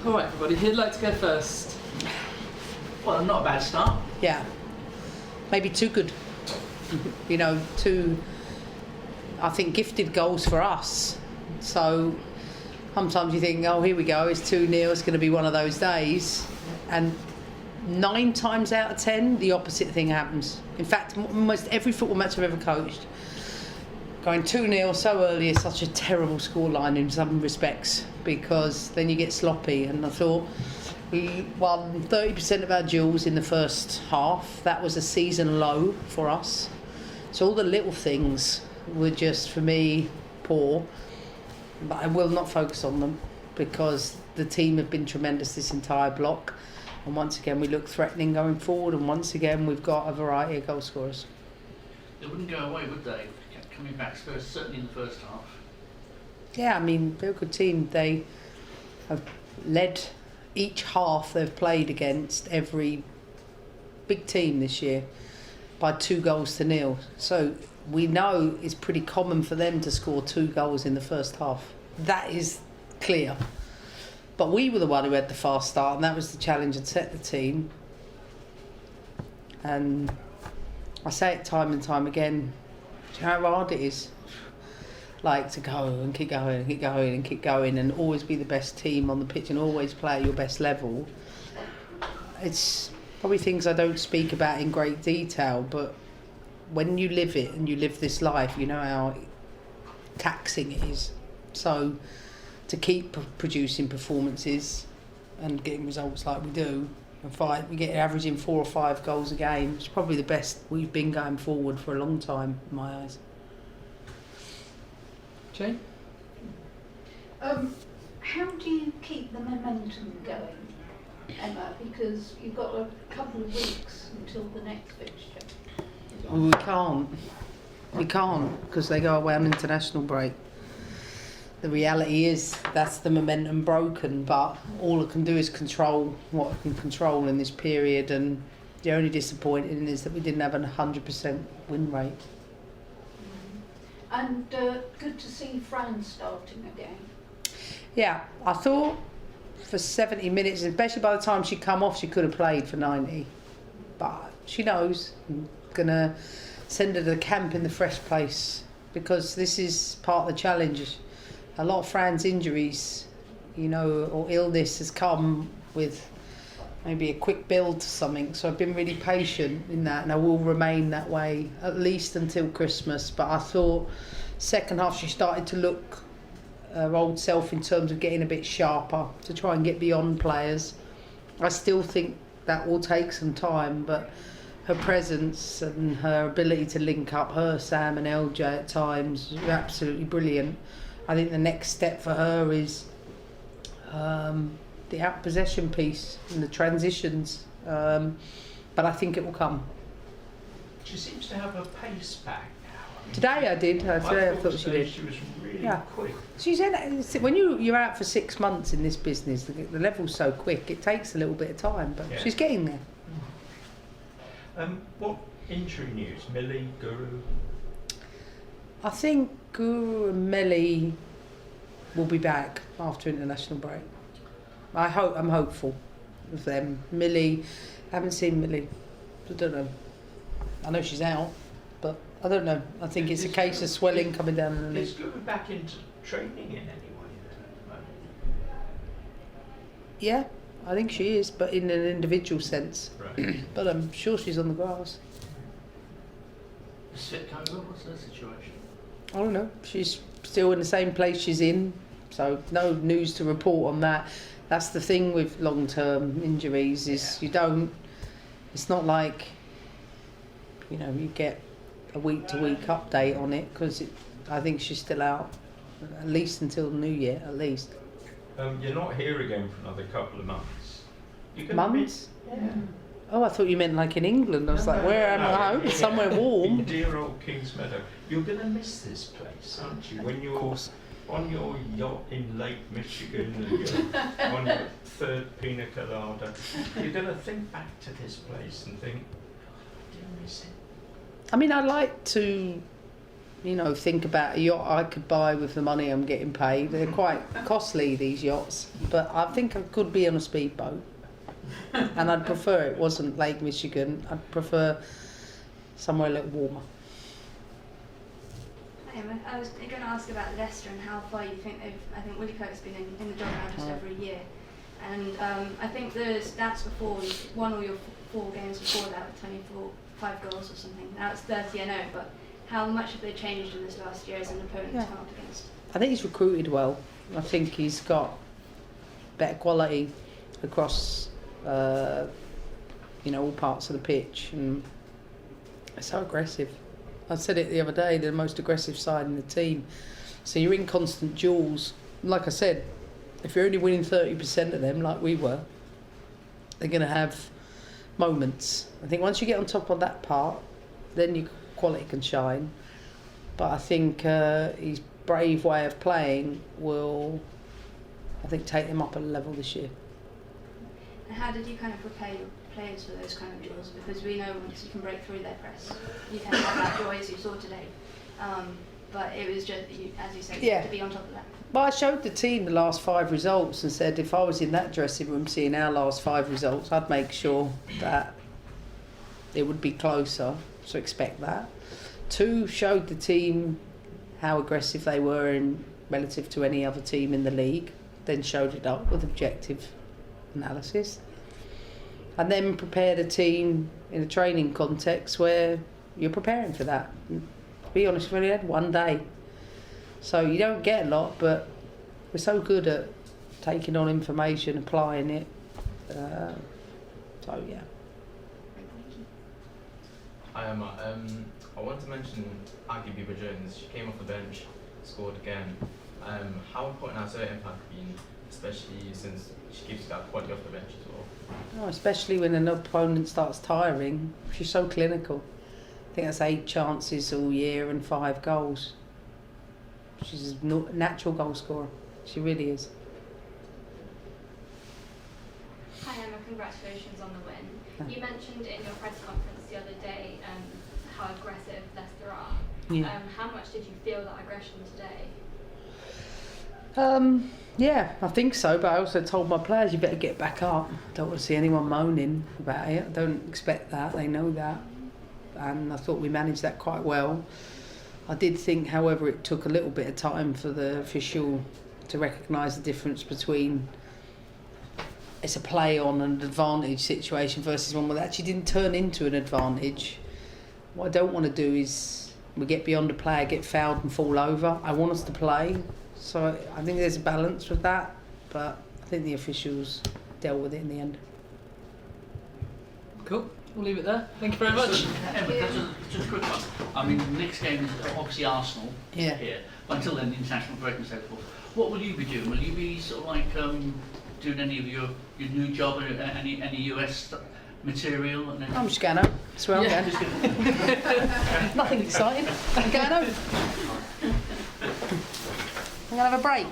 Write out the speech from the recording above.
All right, everybody, who'd like to go first? Well, not a bad start. Yeah, maybe too good. You know, two, I think, gifted goals for us. So sometimes you think, oh, here we go, it's 2-0, it's going to be one of those days. And 9 times out of 10, the opposite thing happens. In fact, almost every football match I've ever coached, going 2-0 so early is such a terrible scoreline in some respects, because then you get sloppy. And I thought we won 30% of our duels in the first half. That was a season low for us. So all the little things were just, for me, poor. But I will not focus on them, because the team have been tremendous this entire block. And once again, we look threatening going forward. And once again, we've got a variety of goal scorers. They wouldn't go away, would they? They kept coming back, Spurs, certainly in the first half. Yeah, I mean, they're a good team. They have led each half they've played against every big team this year by 2-0. So we know it's pretty common for them to score 2 goals in the first half. That is clear. But we were the one who had the fast start, and that was the challenge and set the team. And I say it time and time again, do you know how hard it is? Like, to go and keep going and keep going and keep going and always be the best team on the pitch and always play at your best level. It's probably things I don't speak about in great detail, but when you live it and you live this life, you know how taxing it is. So to keep producing performances and getting results like we do, and fight, we get averaging 4 or 5 goals a game. It's probably the best we've been going forward for a long time, in my eyes. Jane? How do you keep the momentum going, Emma? Because you've got a couple of weeks until the next fixture. Well, we can't. We can't, because they go away on international break. The reality is that's the momentum broken, but all I can do is control what I can control in this period, and the only disappointing is that we didn't have a 100% win rate. And good to see Fran starting again. Yeah, I thought for 70 minutes, especially by the time she'd come off, she could have played for 90. But she knows I'm going to send her to the camp in the fresh place, because this is part of the challenge. A lot of Fran's injuries, you know, or illness has come with maybe a quick build to something. So I've been really patient in that, and I will remain that way at least until Christmas. But I thought second half she started to look her old self in terms of getting a bit sharper to try and get beyond players. I still think that will take some time, but her presence and her ability to link up her, Sam and LJ at times is absolutely brilliant. I think the next step for her is the out-possession piece and the transitions, but I think it will come. She seems to have a pace back now. I mean, Today I did. I thought she did. She was really Yeah. quick. She's in, when you're out for 6 months in this business, the level's so quick, it takes a little bit of time, but Yeah. she's getting there. What injury news? Millie, Guru? I think Guru and Melly will be back after international break. I'm hopeful of them. Millie, I haven't seen Millie. I don't know. I know she's out, but I don't know. I think it's a case of swelling coming down in the knee. Is Guru back into training in any way at the moment? Yeah, I think she is, but in an individual sense. Right. But I'm sure she's on the grass. Svitkova, what's her situation? I don't know. She's still in the same place she's in, so no news to report on that. That's the thing with long-term injuries, is you don't. It's not like, you know, you get a week-to-week update on it, because I think she's still out at least until the new year, at least. You're not here again for another couple of months. Months? Yeah. Oh, I thought you meant like in England. I was like, where am I? Home? Somewhere warm. In dear old Kingsmeadow. You're going to miss this place, aren't you? When you're on your yacht in Lake Michigan and you're on your 3rd pina colada, you're going to think back to this place and think, oh, I didn't miss it. I mean, I like to you know, think about a yacht I could buy with the money I'm getting paid. They're quite costly, these yachts, but I think I could be on a speedboat. And I'd prefer it wasn't Lake Michigan. I'd prefer somewhere a little warmer. I was going to ask about Leicester and how far you think they've. I think Willie Kirk's been in the job now just over a year, and I think the stats before, you won all your 4 games before that with 25 goals or something. Now it's 30-0, but how much have they changed in this last year as an opponent to come up against? I think he's recruited well. I think he's got better quality across, you know, all parts of the pitch, and it's so aggressive. I said it the other day, they're the most aggressive side in the team. So you're in constant duels. Like I said, if you're only winning 30% of them, like we were, they're going to have moments. I think once you get on top of that part, then your quality can shine. But I think his brave way of playing will, I think, take them up a level this year. And how did you kind of prepare your players for those kind of duels? Because we know once you can break through their press, you can have that joy as you saw today. But it was just, as you said, to be on top of that. Well, I showed the team the last 5 results and said if I was in that dressing room seeing our last 5 results, I'd make sure that it would be closer, so expect that. 2, showed the team how aggressive they were in relative to any other team in the league, then showed it up with objective analysis. And then prepared a team in a training context where you're preparing for that. And to be honest, we only had 1 day. So you don't get a lot, but we're so good at taking on information, applying it. So, yeah. Hi Emma, I want to mention Aggie Beever-Jones. She came off the bench, scored again. How important has her impact been, especially since she keeps that quality off the bench as well? Oh, especially when an opponent starts tiring. She's so clinical. I think that's 8 chances all year and 5 goals. She's a natural goal scorer. She really is. Hi Emma, congratulations on the win. You mentioned in your press conference the other day how aggressive Leicester are. Yeah. How much did you feel that aggression today? Yeah, I think so, but I also told my players you better get back up. Don't want to see anyone moaning about it. I don't expect that, they know that. And I thought we managed that quite well. I did think, however, it took a little bit of time for the official to recognise the difference between it's a play on an advantage situation versus one that actually didn't turn into an advantage. What I don't want to do is we get beyond a player, get fouled and fall over. I want us to play. So I think there's a balance with that, but I think the officials dealt with it in the end. Cool. We'll leave it there. Thank you very much. Just a quick one. I mean, the next game is obviously Arsenal here, but until then, the international break and so forth. What will you be doing? Will you be sort of like doing any of your new job, any US material? I'm just going home. That's where I'm going. Nothing exciting. I'm going home. I'm going to have a break.